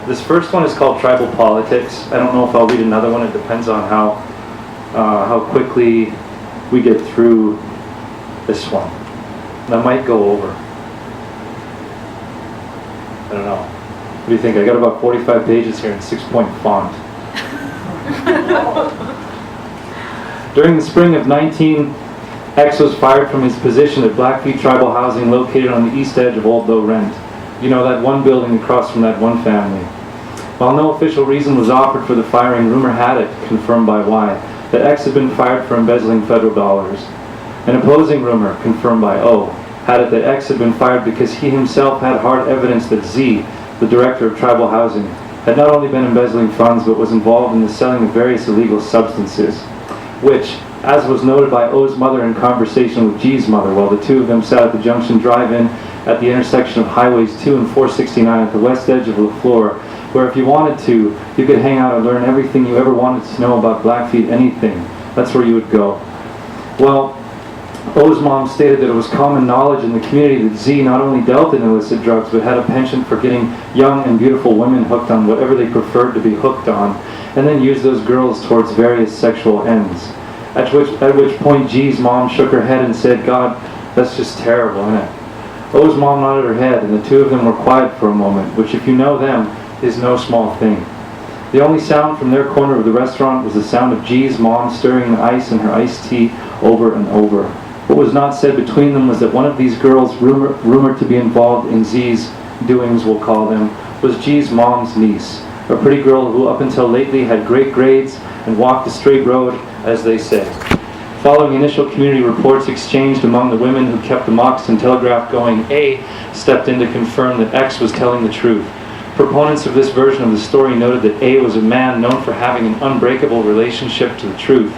This first one is called Tribal Politics. I don't know if I'll read another one. It depends on how quickly we get through this one. And I might go over. I don't know. What do you think? I got about 45 pages here in 6-point font. During the spring of 19, X was fired from his position at Blackfeet tribal housing located on the east edge of Old Low Rent. You know, that one building across from that one family. While no official reason was offered for the firing, rumor had it, confirmed by Y, that X had been fired for embezzling federal dollars. An opposing rumor, confirmed by O, had it that X had been fired because he himself had hard evidence that Z, the director of tribal housing, had not only been embezzling funds but was involved in the selling of various illegal substances, which, as was noted by O's mother in conversation with G's mother while the two of them sat at the Junction Drive-In at the intersection of Highways 2 and 469 at the west edge of LaFleur, where if you wanted to, you could hang out and learn everything you ever wanted to know about Blackfeet, anything. That's where you would go. Well, O's mom stated that it was common knowledge in the community that Z not only dealt in illicit drugs, but had a penchant for getting young and beautiful women hooked on whatever they preferred to be hooked on, and then used those girls towards various sexual ends. At which point G's mom shook her head and said, "God, that's just terrible, isn't it?" O's mom nodded her head, and the two of them were quiet for a moment, which, if you know them, is no small thing. The only sound from their corner of the restaurant was the sound of G's mom stirring the ice in her iced tea over and over. What was not said between them was that one of these girls, rumored to be involved in Z's doings, we'll call them, was G's mom's niece, a pretty girl who up until lately had great grades and walked the straight road, as they say. Following initial community reports exchanged among the women who kept the Moxton Telegraph going, A stepped in to confirm that X was telling the truth. Proponents of this version of the story noted that A was a man known for having an unbreakable relationship to the truth.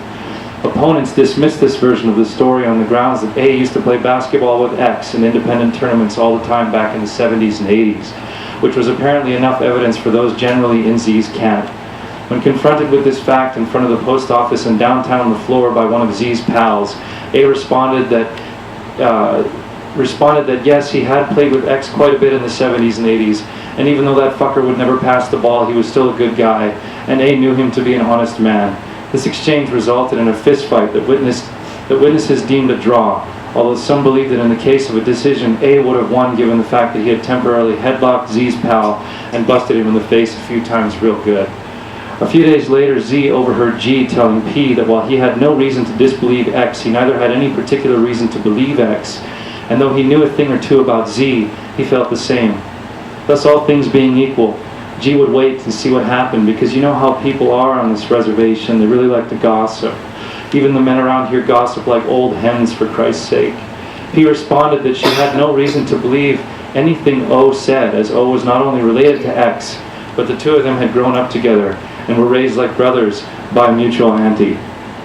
Opponents dismissed this version of the story on the grounds that A used to play basketball with X in independent tournaments all the time back in the 70s and 80s, which was apparently enough evidence for those generally in Z's camp. When confronted with this fact in front of the post office in downtown LaFleur by one of Z's pals, A responded that yes, he had played with X quite a bit in the 70s and 80s, and even though that fucker would never pass the ball, he was still a good guy, and A knew him to be an honest man. This exchange resulted in a fistfight that witnesses deemed a draw, although some believe that in the case of a decision, A would have won given the fact that he had temporarily headlocked Z's pal and busted him in the face a few times real good. A few days later, Z overheard G telling P that while he had no reason to disbelieve X, he neither had any particular reason to believe X, and though he knew a thing or two about Z, he felt the same. Thus, all things being equal, G would wait and see what happened, because you know how people are on this reservation. They really like to gossip. Even the men around here gossip like old hens, for Christ's sake. P responded that she had no reason to believe anything O said, as O was not only related to X, but the two of them had grown up together and were raised like brothers by a mutual auntie.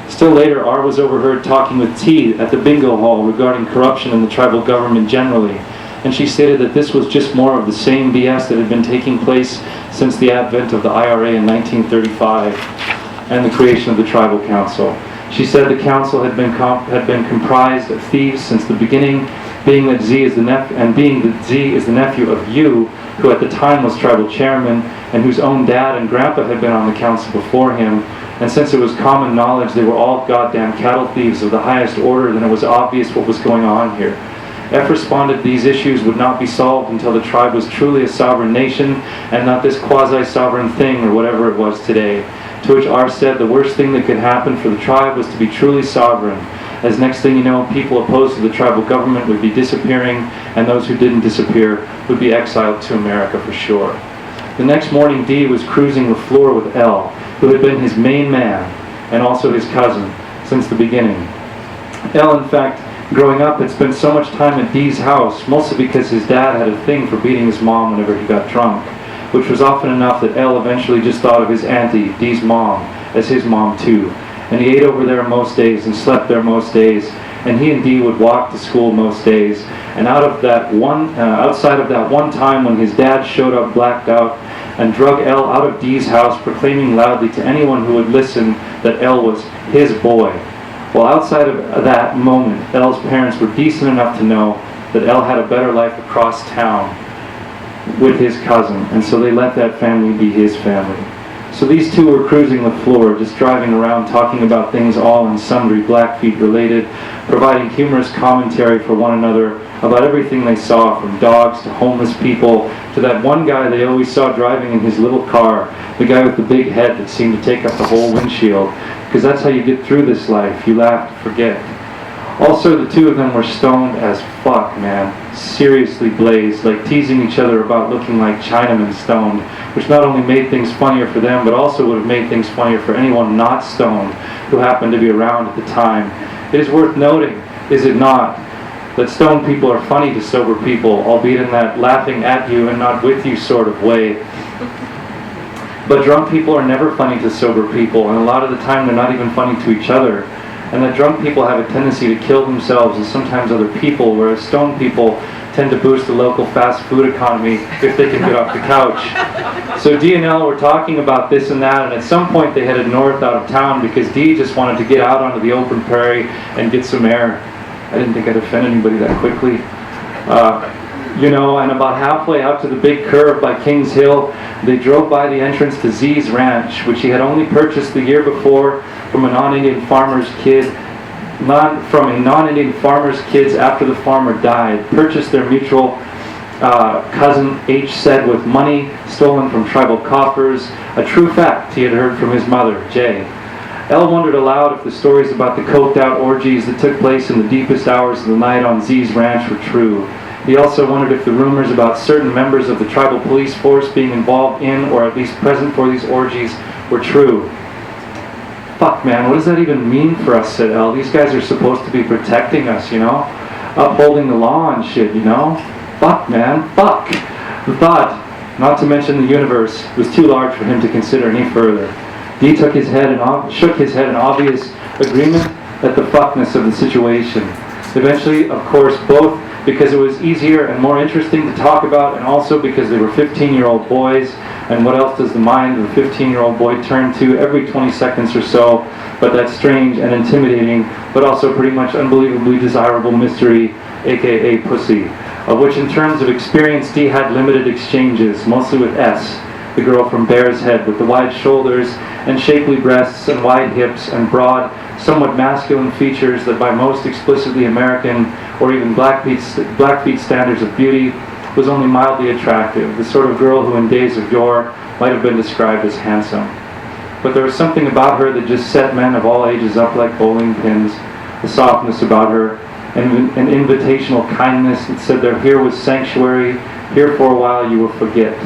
Still later, R was overheard talking with T at the bingo hall regarding corruption in the tribal government generally, and she stated that this was just more of the same BS that had been taking place since the advent of the IRA in 1935 and the creation of the tribal council. She said the council had been comprised of thieves since the beginning, being that Z is the nephew of U, who at the time was tribal chairman, and whose own dad and grandpa had been on the council before him, and since it was common knowledge they were all goddamn cattle thieves of the highest order, then it was obvious what was going on here. F responded these issues would not be solved until the tribe was truly a sovereign nation, and not this quasi-sovereign thing or whatever it was today. To which R said the worst thing that could happen for the tribe was to be truly sovereign, as next thing you know, people opposed to the tribal government would be disappearing, and those who didn't disappear would be exiled to America for sure. The next morning, D was cruising LaFleur with L, who had been his main man, and also his cousin, since the beginning. L, in fact, growing up, had spent so much time at D's house, mostly because his dad had a thing for beating his mom whenever he got drunk, which was often enough that L eventually just thought of his auntie, D's mom, as his mom too. And he ate over there most days and slept there most days, and he and D would walk to school most days. And outside of that one time when his dad showed up blacked out and drug L out of D's house, proclaiming loudly to anyone who would listen that L was his boy. Well, outside of that moment, L's parents were decent enough to know that L had a better life across town with his cousin, and so they let that family be his family. So these two were cruising the floor, just driving around talking about things all and sundry Blackfeet related, providing humorous commentary for one another about everything they saw, from dogs to homeless people to that one guy they always saw driving in his little car, the guy with the big head that seemed to take up the whole windshield, because that's how you get through this life. You laugh to forget. Also, the two of them were stoned as fuck, man. Seriously blazed, like teasing each other about looking like Chinamen stoned, which not only made things funnier for them, but also would have made things funnier for anyone not stoned who happened to be around at the time. It is worth noting, is it not, that stoned people are funny to sober people, albeit in that laughing at you and not with you sort of way. But drunk people are never funny to sober people, and a lot of the time they're not even funny to each other. And that drunk people have a tendency to kill themselves and sometimes other people, whereas stoned people tend to boost the local fast food economy if they can get off the couch. So Dee and Elle were talking about this and that, and at some point they headed north out of town because Dee just wanted to get out onto the open prairie and get some air. I didn't think I'd offend anybody that quickly. And about halfway out to the big curve by Kings Hill, they drove by the entrance to Z's ranch, which he had only purchased the year before from a non-Indian farmer's kids after the farmer died. Purchased their mutual cousin H. said with money stolen from tribal coffers, a true fact he had heard from his mother, J. Elle wondered aloud if the stories about the coked-out orgies that took place in the deepest hours of the night on Z's ranch were true. He also wondered if the rumors about certain members of the tribal police force being involved in, or at least present for these orgies, were true. Fuck, man, what does that even mean for us, said Elle. These guys are supposed to be protecting us, upholding the law and shit, Fuck, man, fuck. The thought, not to mention the universe, was too large for him to consider any further. Dee shook his head in obvious agreement at the fuckness of the situation. Eventually, of course, both because it was easier and more interesting to talk about, and also because they were 15-year-old boys, and what else does the mind of a 15-year-old boy turn to every 20 seconds or so but that strange and intimidating, but also pretty much unbelievably desirable mystery, aka pussy, of which in terms of experience Dee had limited exchanges, mostly with S, the girl from Bear's Head with the wide shoulders and shapely breasts and wide hips and broad, somewhat masculine features that by most explicitly American or even Blackfeet standards of beauty was only mildly attractive, the sort of girl who in days of yore might have been described as handsome. But there was something about her that just set men of all ages up like bowling pins, a softness about her, and an invitational kindness that said that here was sanctuary, here for a while you will forget.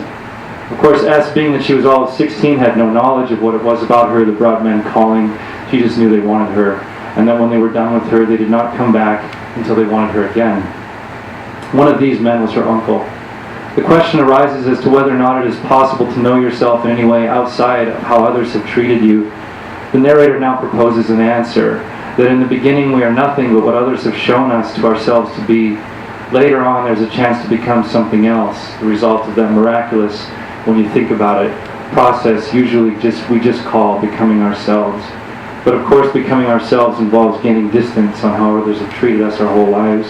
Of course, S, being that she was all of 16, had no knowledge of what it was about her that brought men calling. She just knew they wanted her, and that when they were done with her, they did not come back until they wanted her again. One of these men was her uncle. The question arises as to whether or not it is possible to know yourself in any way outside of how others have treated you. The narrator now proposes an answer, that in the beginning we are nothing but what others have shown us to ourselves to be. Later on, there's a chance to become something else, the result of that miraculous, when you think about it, process usually we just call becoming ourselves. But of course, becoming ourselves involves gaining distance on how others have treated us our whole lives.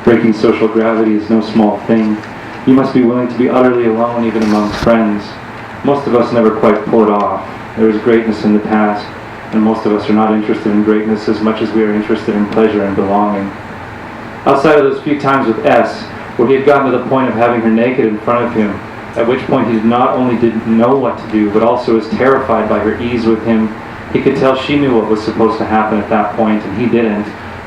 Breaking social gravity is no small thing. You must be willing to be utterly alone even among friends. Most of us never quite pull it off. There is greatness in the past, and most of us are not interested in greatness as much as we are interested in pleasure and belonging. Outside of those few times with S, where he had gotten to the point of having her naked in front of him, at which point he not only didn't know what to do, but also was terrified by her ease with him. He could tell she knew what was supposed to happen at that point, and he didn't.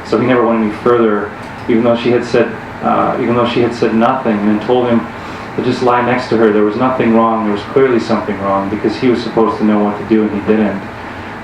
So he never went any further, even though she had said nothing, and told him to just lie next to her. There was nothing wrong. There was clearly something wrong because he was supposed to know what to do, and he didn't.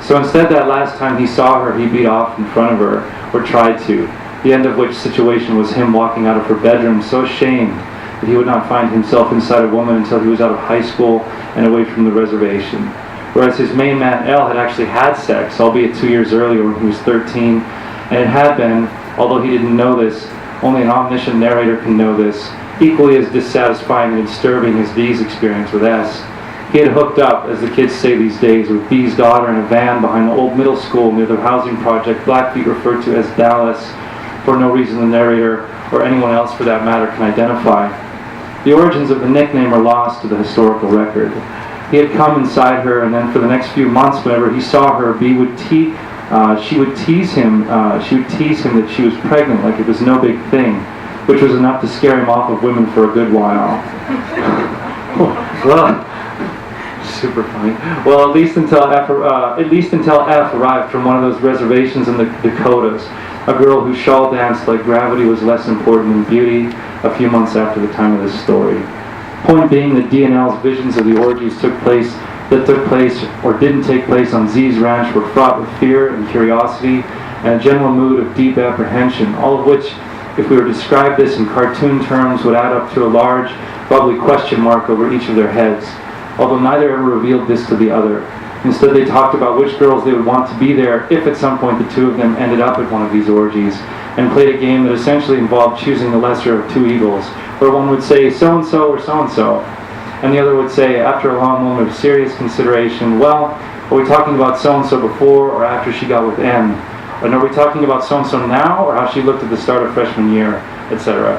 So instead, that last time he saw her, he beat off in front of her, or tried to. The end of which situation was him walking out of her bedroom so ashamed that he would not find himself inside a woman until he was out of high school and away from the reservation. Whereas his main man, L, had actually had sex, albeit 2 years earlier when he was 13, and it had been, although he didn't know this, only an omniscient narrator can know this, equally as dissatisfying and disturbing as Dee's experience with S. He had hooked up, as the kids say these days, with Dee's daughter in a van behind the old middle school near the housing project Blackfeet referred to as Dallas, for no reason the narrator, or anyone else for that matter, can identify. The origins of the nickname are lost to the historical record. He had come inside her, and then for the next few months, whenever he saw her, she would tease him that she was pregnant, like it was no big thing, which was enough to scare him off of women for a good while. Well, super funny. Well, at least until F arrived from one of those reservations in the Dakotas, a girl whose shawl danced like gravity was less important than beauty, a few months after the time of this story. Point being that DNL's visions of the orgies that took place or didn't take place on Z's ranch were fraught with fear and curiosity and a general mood of deep apprehension, all of which, if we were to describe this in cartoon terms, would add up to a large, bubbly question mark over each of their heads, although neither ever revealed this to the other. Instead, they talked about which girls they would want to be there if at some point the two of them ended up at one of these orgies, and played a game that essentially involved choosing the lesser of two evils, where one would say so-and-so or so-and-so, and the other would say, after a long moment of serious consideration, well, are we talking about so-and-so before or after she got with M? And are we talking about so-and-so now or how she looked at the start of freshman year, etc.?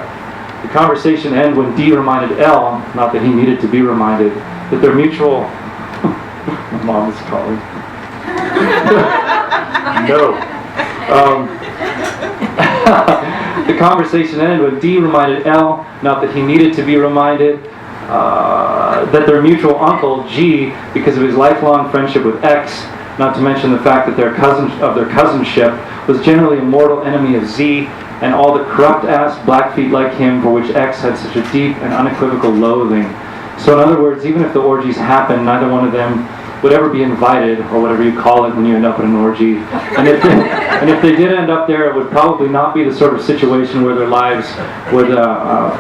The conversation ended when D reminded L, not that he needed to be reminded, that their mutual... My mom is calling. No. The conversation ended when D reminded L, not that he needed to be reminded, that their mutual uncle, G, because of his lifelong friendship with X, not to mention the fact that their cousinship, was generally a mortal enemy of Z, and all the corrupt-ass Blackfeet like him for which X had such a deep and unequivocal loathing. So in other words, even if the orgies happened, neither one of them would ever be invited, or whatever you call it when you end up at an orgy. And if they did end up there, it would probably not be the sort of situation where their lives would,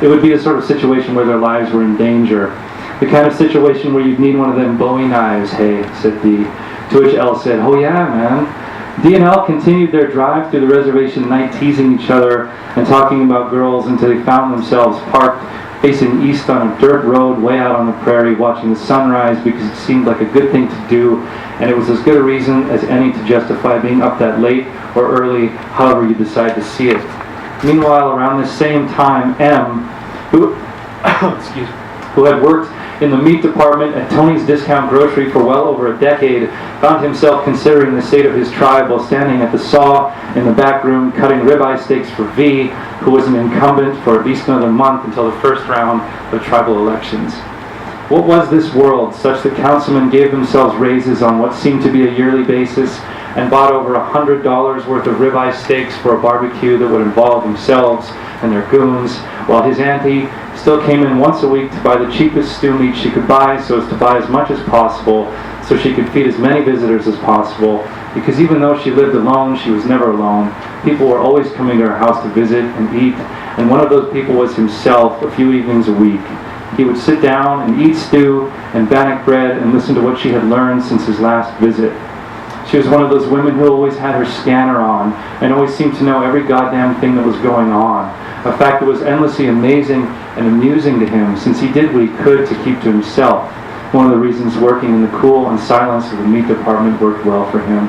it would be the sort of situation where their lives were in danger. The kind of situation where you'd need one of them Bowie knives, hey, said D. To which L said, oh yeah, man. D and L continued their drive through the reservation at night, teasing each other and talking about girls until they found themselves parked facing east on a dirt road way out on the prairie, watching the sunrise because it seemed like a good thing to do, and it was as good a reason as any to justify being up that late or early, however you decide to see it. Meanwhile, around this same time, M, who had worked in the meat department at Tony's Discount Grocery for well over a decade, found himself considering the state of his tribe while standing at the saw in the back room cutting ribeye steaks for V, who was an incumbent for at least another month until the first round of tribal elections. What was this world, such that councilmen gave themselves raises on what seemed to be a yearly basis and bought over $100 worth of ribeye steaks for a barbecue that would involve themselves and their goons, while his auntie still came in once a week to buy the cheapest stew meat she could buy so as to buy as much as possible so she could feed as many visitors as possible, because even though she lived alone, she was never alone. People were always coming to her house to visit and eat, and one of those people was himself a few evenings a week. He would sit down and eat stew and bannock bread and listen to what she had learned since his last visit. She was one of those women who always had her scanner on and always seemed to know every goddamn thing that was going on, a fact that was endlessly amazing and amusing to him since he did what he could to keep to himself. One of the reasons working in the cool and silence of the meat department worked well for him.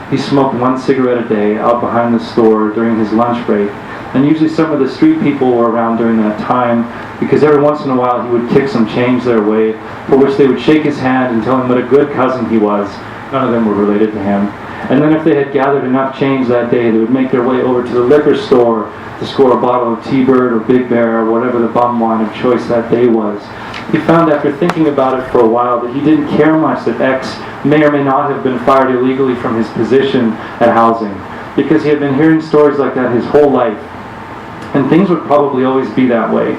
He smoked one cigarette a day out behind the store during his lunch break, and usually some of the street people were around during that time because every once in a while he would kick some change their way, for which they would shake his hand and tell him what a good cousin he was. None of them were related to him. And then if they had gathered enough change that day, they would make their way over to the liquor store to score a bottle of T-Bird or Big Bear or whatever the bum wine of choice that day was. He found after thinking about it for a while that he didn't care much that X may or may not have been fired illegally from his position at housing, because he had been hearing stories like that his whole life. And things would probably always be that way.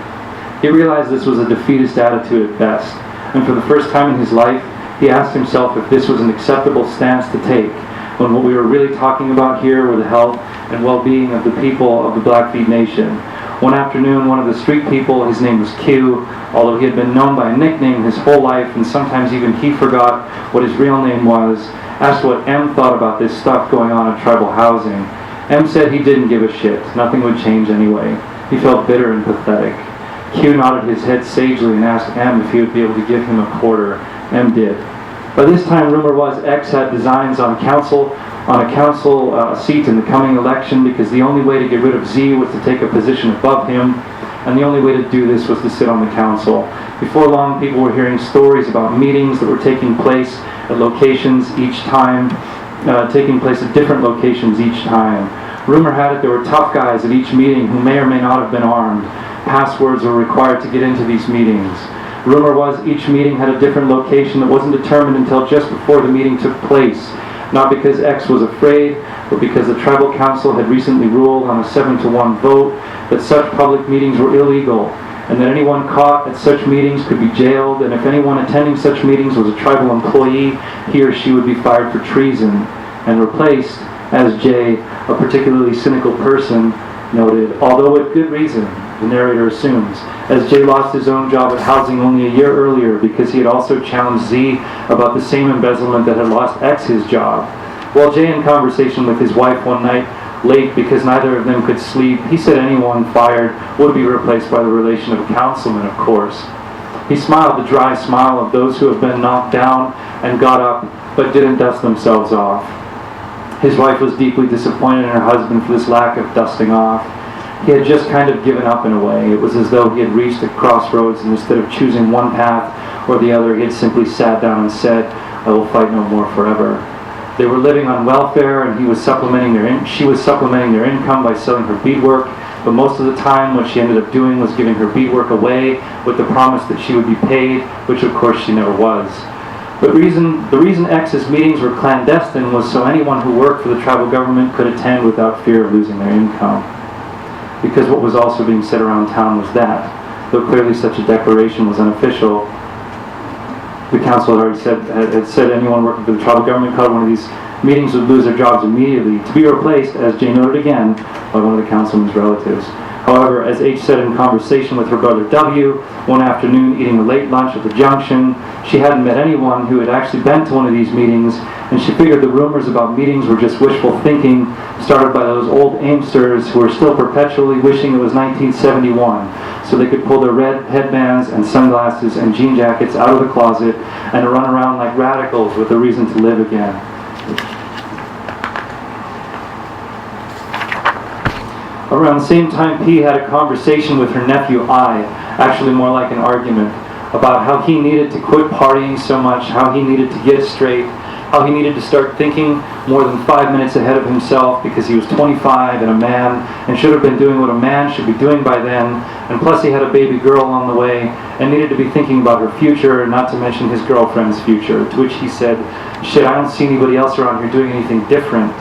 He realized this was a defeatist attitude at best, and for the first time in his life, he asked himself if this was an acceptable stance to take, when what we were really talking about here were the health and well-being of the people of the Blackfeet Nation. One afternoon, one of the street people, his name was Q, although he had been known by a nickname his whole life, and sometimes even he forgot what his real name was, asked what M thought about this stuff going on in tribal housing. M said he didn't give a shit. Nothing would change anyway. He felt bitter and pathetic. Q nodded his head sagely and asked M if he would be able to give him a quarter. M did. By this time, rumor was X had designs on a council seat in the coming election, because the only way to get rid of Z was to take a position above him, and the only way to do this was to sit on the council. Before long, people were hearing stories about meetings that were taking place at locations each time, taking place at different locations each time. Rumor had it there were tough guys at each meeting who may or may not have been armed. Passwords were required to get into these meetings. Rumor was each meeting had a different location that wasn't determined until just before the meeting took place. Not because X was afraid, but because the tribal council had recently ruled on a 7-1 vote that such public meetings were illegal, and that anyone caught at such meetings could be jailed, and if anyone attending such meetings was a tribal employee, he or she would be fired for treason, and replaced, as Jay, a particularly cynical person, noted, although with good reason, the narrator assumes, as Jay lost his own job at housing only a year earlier because he had also challenged Z about the same embezzlement that had lost X his job. While Jay, in conversation with his wife one night, late because neither of them could sleep, he said anyone fired would be replaced by the relation of a councilman, of course. He smiled the dry smile of those who have been knocked down and got up but didn't dust themselves off. His wife was deeply disappointed in her husband for this lack of dusting off. He had just kind of given up in a way. It was as though he had reached a crossroads, and instead of choosing one path or the other, he had simply sat down and said, "I will fight no more forever." They were living on welfare, and she was supplementing their income by selling her beadwork, but most of the time what she ended up doing was giving her beadwork away with the promise that she would be paid, which of course she never was. But the reason X's meetings were clandestine was so anyone who worked for the tribal government could attend without fear of losing their income. Because what was also being said around town was that, though clearly such a declaration was unofficial, the council had already said anyone working for the tribal government called one of these meetings would lose their jobs immediately, to be replaced, as Jay noted again, by one of the councilman's relatives. However, as H said in conversation with her brother W, one afternoon eating a late lunch at the Junction, she hadn't met anyone who had actually been to one of these meetings, and she figured the rumors about meetings were just wishful thinking started by those old Aimsters who were still perpetually wishing it was 1971, so they could pull their red headbands and sunglasses and jean jackets out of the closet and run around like radicals with a reason to live again. Around the same time, P had a conversation with her nephew I, actually more like an argument, about how he needed to quit partying so much, how he needed to get straight, how he needed to start thinking more than 5 minutes ahead of himself because he was 25 and a man and should have been doing what a man should be doing by then, and plus he had a baby girl on the way and needed to be thinking about her future, not to mention his girlfriend's future, to which he said, "Shit, I don't see anybody else around here doing anything different."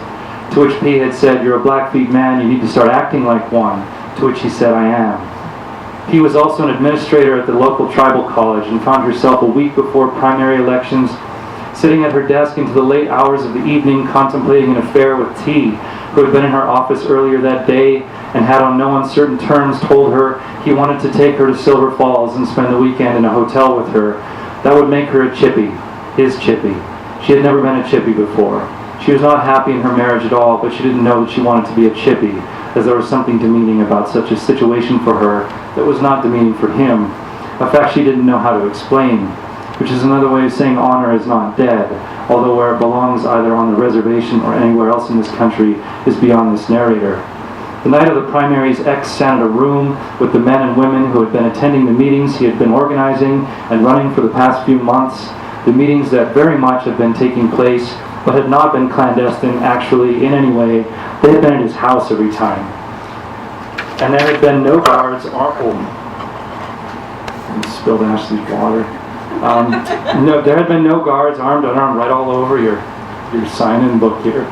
To which P had said, "You're a Blackfeet man, you need to start acting like one." To which he said, "I am." P was also an administrator at the local tribal college and found herself a week before primary elections sitting at her desk into the late hours of the evening contemplating an affair with T, who had been in her office earlier that day and had on no uncertain terms told her he wanted to take her to Silver Falls and spend the weekend in a hotel with her. That would make her a chippy, his chippy. She had never been a chippy before. She was not happy in her marriage at all, but she didn't know that she wanted to be a chippy, as there was something demeaning about such a situation for her that was not demeaning for him, a fact she didn't know how to explain, which is another way of saying honor is not dead, although where it belongs either on the reservation or anywhere else in this country is beyond this narrator. The night of the primaries, X sat in a room with the men and women who had been attending the meetings he had been organizing and running for the past few months, the meetings that very much had been taking place but had not been clandestine actually in any way. They had been at his house every time. And there had been no guards spilled Ashley's water. No, there had been no guards, armed, unarmed, right all over your sign-in book here.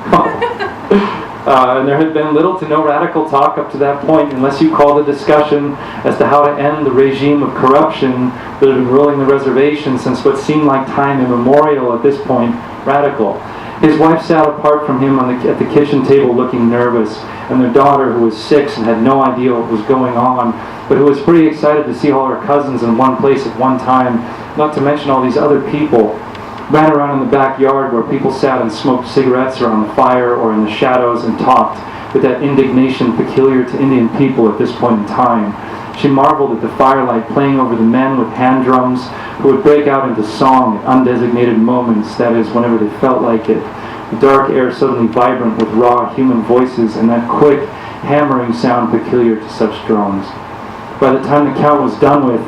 And there had been little to no radical talk up to that point, unless you call the discussion as to how to end the regime of corruption that had been ruling the reservation since what seemed like time immemorial at this point, radical. His wife sat apart from him at the kitchen table looking nervous, and their daughter, who was 6 and had no idea what was going on, but who was pretty excited to see all her cousins in one place at one time, not to mention all these other people, ran around in the backyard where people sat and smoked cigarettes around the fire or in the shadows and talked with that indignation peculiar to Indian people at this point in time. She marveled at the firelight playing over the men with hand drums who would break out into song at undesignated moments, that is, whenever they felt like it. The dark air suddenly vibrant with raw human voices and that quick, hammering sound peculiar to such drums. By the time the count was done with,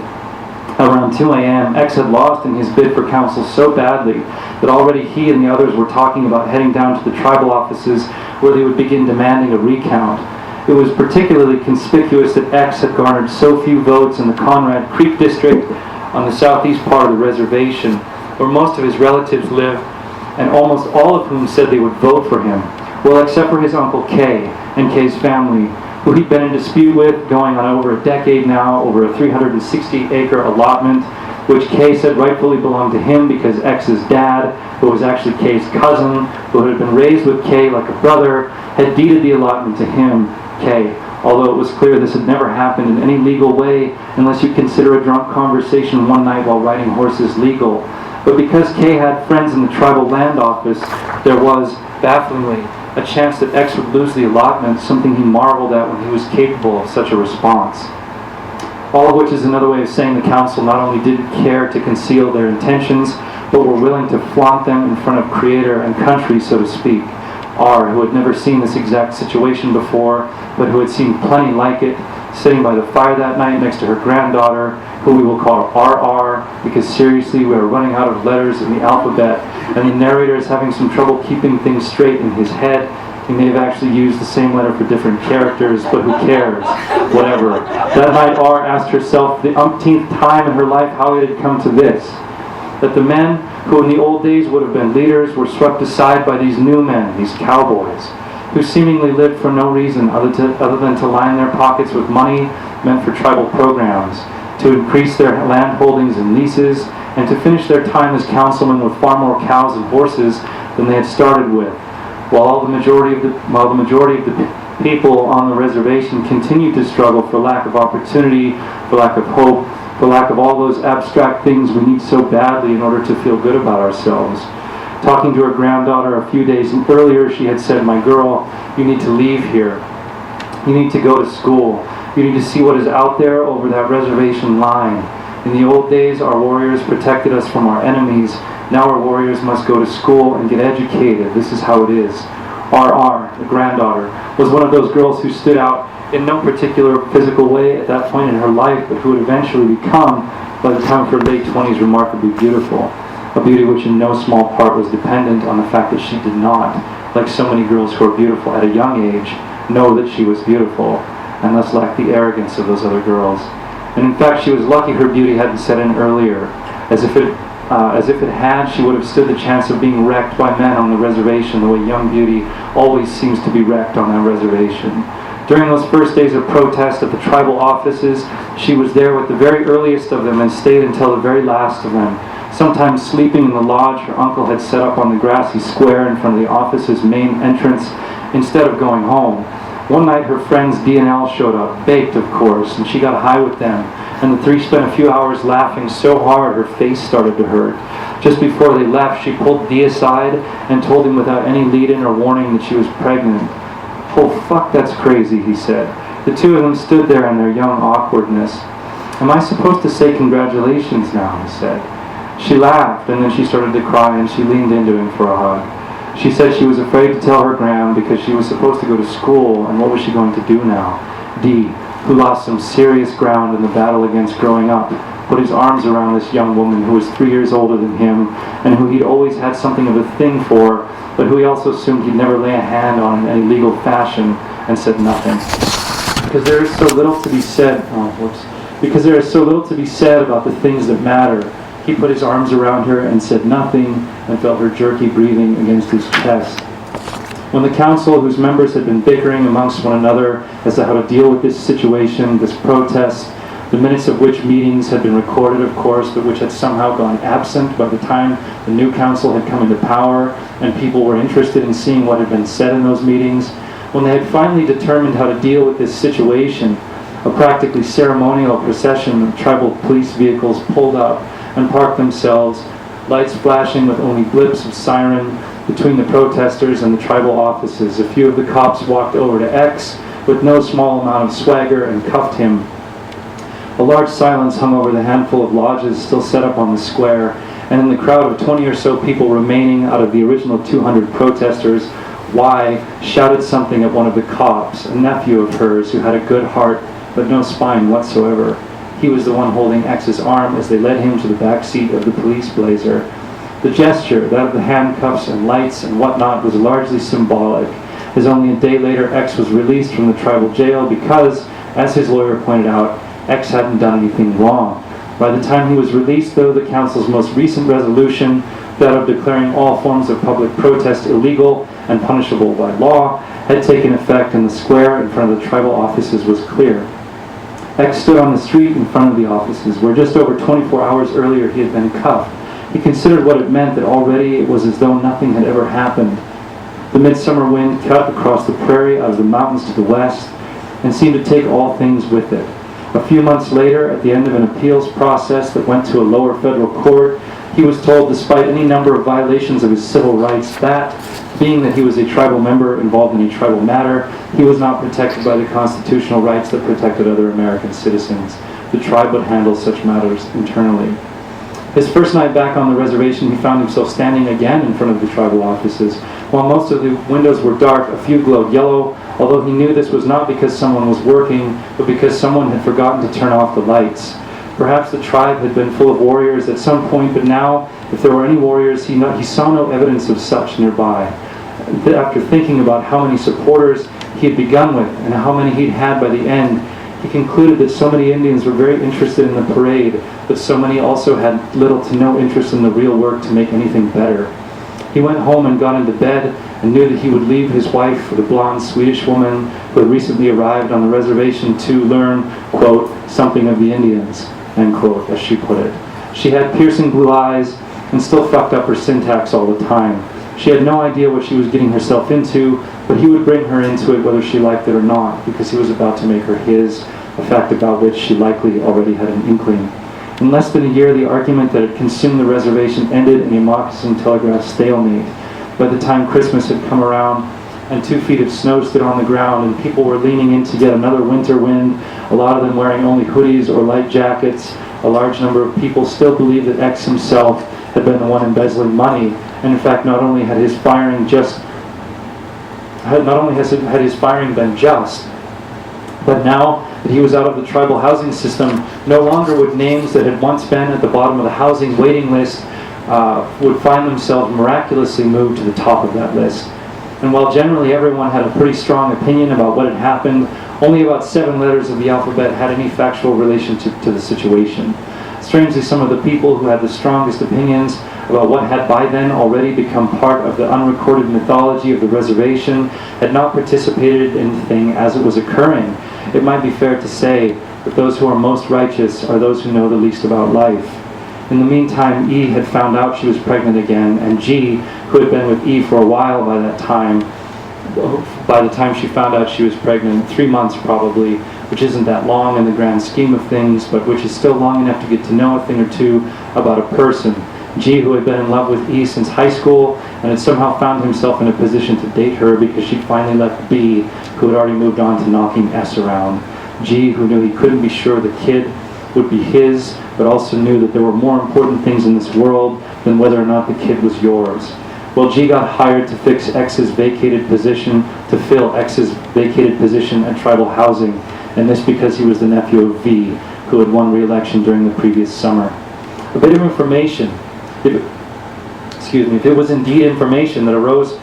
around 2 a.m., X had lost in his bid for council so badly that already he and the others were talking about heading down to the tribal offices where they would begin demanding a recount. It was particularly conspicuous that X had garnered so few votes in the Conrad Creek district on the southeast part of the reservation, where most of his relatives live, and almost all of whom said they would vote for him. Well, except for his Uncle Kay and Kay's family, who he'd been in dispute with going on over a decade now over a 360-acre allotment, which Kay said rightfully belonged to him because X's dad, who was actually Kay's cousin, who had been raised with Kay like a brother, had deeded the allotment to him, Kay, although it was clear this had never happened in any legal way unless you consider a drunk conversation one night while riding horses legal. But because Kay had friends in the tribal land office, there was, bafflingly, a chance that X would lose the allotment, something he marveled at when he was capable of such a response. All of which is another way of saying the council not only didn't care to conceal their intentions, but were willing to flaunt them in front of creator and country, so to speak. R, who had never seen this exact situation before, but who had seen plenty like it, sitting by the fire that night next to her granddaughter, who we will call RR, because seriously we are running out of letters in the alphabet, and the narrator is having some trouble keeping things straight in his head. He may have actually used the same letter for different characters, but who cares? Whatever. That night R asked herself the umpteenth time in her life how it had come to this. That the men who in the old days would have been leaders were swept aside by these new men, these cowboys, who seemingly lived for no reason other than to line their pockets with money meant for tribal programs, to increase their land holdings and leases, and to finish their time as councilmen with far more cows and horses than they had started with, while the majority of the people on the reservation continued to struggle for lack of opportunity, for lack of hope, for lack of all those abstract things we need so badly in order to feel good about ourselves. Talking to her granddaughter a few days earlier, she had said, "My girl, you need to leave here. You need to go to school. You need to see what is out there over that reservation line. In the old days, our warriors protected us from our enemies. Now our warriors must go to school and get educated. This is how it is." RR, the granddaughter, was one of those girls who stood out in no particular physical way at that point in her life, but who would eventually become, by the time of her late 20s, remarkably beautiful. A beauty which in no small part was dependent on the fact that she did not, like so many girls who are beautiful at a young age, know that she was beautiful, and thus lacked the arrogance of those other girls. And in fact, she was lucky her beauty hadn't set in earlier. As if it had, she would have stood the chance of being wrecked by men on the reservation, the way young beauty always seems to be wrecked on that reservation. During those first days of protest at the tribal offices, she was there with the very earliest of them and stayed until the very last of them, sometimes sleeping in the lodge her uncle had set up on the grassy square in front of the office's main entrance instead of going home. One night her friends D and L showed up, baked of course, and she got high with them, and the three spent a few hours laughing so hard her face started to hurt. Just before they left, she pulled D aside and told him without any lead-in or warning that she was pregnant. "Oh fuck, that's crazy," he said. The two of them stood there in their young awkwardness. "Am I supposed to say congratulations now?" he said. She laughed, and then she started to cry, and she leaned into him for a hug. She said she was afraid to tell her Gram because she was supposed to go to school, and what was she going to do now? D, who lost some serious ground in the battle against growing up, put his arms around this young woman who was 3 years older than him, and who he'd always had something of a thing for, but who he also assumed he'd never lay a hand on in any legal fashion, and said nothing. Because there is so little to be said, because there is so little to be said about the things that matter. He put his arms around her and said nothing, and felt her jerky breathing against his chest. When the council, whose members had been bickering amongst one another as to how to deal with this situation, this protest, the minutes of which meetings had been recorded, of course, but which had somehow gone absent by the time the new council had come into power, and people were interested in seeing what had been said in those meetings, when they had finally determined how to deal with this situation, a practically ceremonial procession of tribal police vehicles pulled up and parked themselves, lights flashing with only blips of siren between the protesters and the tribal offices. A few of the cops walked over to X with no small amount of swagger and cuffed him. A large silence hung over the handful of lodges still set up on the square, and in the crowd of 20 or so people remaining out of the original 200 protesters, Y shouted something at one of the cops, a nephew of hers who had a good heart but no spine whatsoever. He was the one holding X's arm as they led him to the back seat of the police blazer. The gesture, that of the handcuffs and lights and whatnot, was largely symbolic, as only a day later X was released from the tribal jail because, as his lawyer pointed out, X hadn't done anything wrong. By the time he was released, though, the council's most recent resolution, that of declaring all forms of public protest illegal and punishable by law, had taken effect, and the square in front of the tribal offices was clear. X stood on the street in front of the offices, where just over 24 hours earlier he had been cuffed. He considered what it meant that already it was as though nothing had ever happened. The midsummer wind cut across the prairie out of the mountains to the west and seemed to take all things with it. A few months later, at the end of an appeals process that went to a lower federal court, he was told, despite any number of violations of his civil rights, that, being that he was a tribal member involved in a tribal matter, he was not protected by the constitutional rights that protected other American citizens. The tribe would handle such matters internally. His first night back on the reservation, he found himself standing again in front of the tribal offices. While most of the windows were dark, a few glowed yellow, although he knew this was not because someone was working, but because someone had forgotten to turn off the lights. Perhaps the tribe had been full of warriors at some point, but now, if there were any warriors, he saw no evidence of such nearby. After thinking about how many supporters he had begun with and how many he'd had by the end, he concluded that so many Indians were very interested in the parade, but so many also had little to no interest in the real work to make anything better. He went home and got into bed and knew that he would leave his wife, the blonde Swedish woman who had recently arrived on the reservation, to learn, quote, something of the Indians, end quote, as she put it. She had piercing blue eyes and still fucked up her syntax all the time. She had no idea what she was getting herself into, but he would bring her into it whether she liked it or not, because he was about to make her his, a fact about which she likely already had an inkling. In less than a year, the argument that had consumed the reservation ended in a moccasin telegraph stalemate. By the time Christmas had come around and 2 feet of snow stood on the ground and people were leaning into yet another winter wind, a lot of them wearing only hoodies or light jackets, a large number of people still believed that X himself had been the one embezzling money, and in fact not only had his firing been just, but now that he was out of the tribal housing system, no longer would names that had once been at the bottom of the housing waiting list would find themselves miraculously moved to the top of that list. And while generally everyone had a pretty strong opinion about what had happened, only about 7 letters of the alphabet had any factual relation to the situation. Strangely, some of the people who had the strongest opinions about what had by then already become part of the unrecorded mythology of the reservation had not participated in the thing as it was occurring. It might be fair to say that those who are most righteous are those who know the least about life. In the meantime, E had found out she was pregnant again, and G, who had been with E for a while by the time she found out she was pregnant, 3 months probably, which isn't that long in the grand scheme of things, but which is still long enough to get to know a thing or two about a person. G, who had been in love with E since high school and had somehow found himself in a position to date her because she'd finally left B, who had already moved on to knocking S around. G, who knew he couldn't be sure the kid would be his, but also knew that there were more important things in this world than whether or not the kid was yours. Well, G got hired to fix X's vacated position, to fill X's vacated position at tribal housing, and this because he was the nephew of V, who had won re-election during the previous summer. A bit of information, if it was indeed information that arose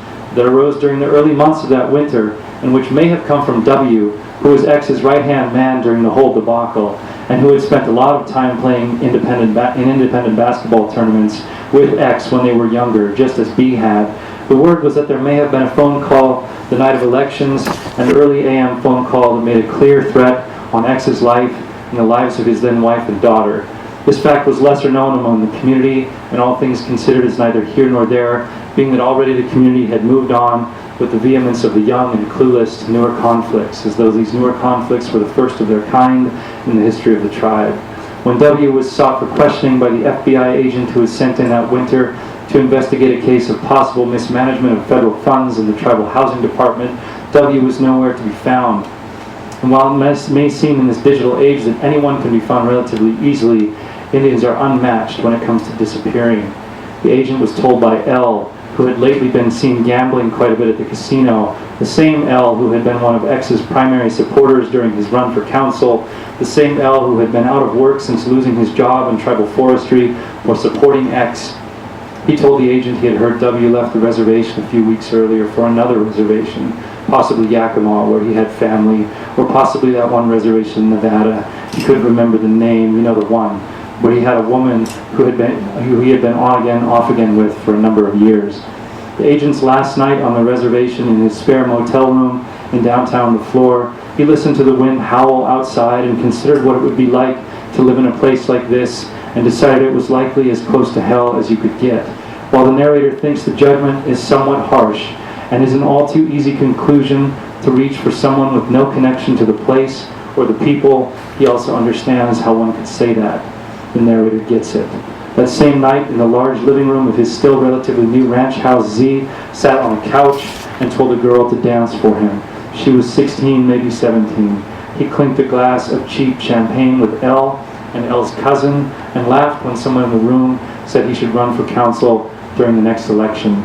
during the early months of that winter, and which may have come from W, who was X's right-hand man during the whole debacle, and who had spent a lot of time playing independent basketball tournaments with X when they were younger, just as B had. The word was that there may have been a phone call the night of elections, an early AM phone call that made a clear threat on X's life and the lives of his then wife and daughter. This fact was lesser known among the community, and all things considered is neither here nor there, being that already the community had moved on with the vehemence of the young and clueless to newer conflicts, as though these newer conflicts were the first of their kind in the history of the tribe. When W was sought for questioning by the FBI agent who was sent in that winter to investigate a case of possible mismanagement of federal funds in the tribal housing department, W was nowhere to be found. And while it may seem in this digital age that anyone can be found relatively easily, Indians are unmatched when it comes to disappearing. The agent was told by L, who who had lately been seen gambling quite a bit at the casino, the same L who had been one of X's primary supporters during his run for council, the same L who had been out of work since losing his job in tribal forestry for supporting X. He told the agent he had heard W left the reservation a few weeks earlier for another reservation, possibly Yakima, where he had family, or possibly that one reservation in Nevada. He couldn't remember the name, you know, the one, where he had a woman who he had been on again, off again with for a number of years. The agent's last night on the reservation in his spare motel room in downtown The Floor, he listened to the wind howl outside and considered what it would be like to live in a place like this, and decided it was likely as close to hell as you could get. While the narrator thinks the judgment is somewhat harsh, and is an all too easy conclusion to reach for someone with no connection to the place or the people, he also understands how one could say that. The narrator gets it. That same night, in the large living room of his still relatively new ranch house, Z sat on a couch and told a girl to dance for him. She was 16, maybe 17. He clinked a glass of cheap champagne with L and L's cousin, and laughed when someone in the room said he should run for council during the next election.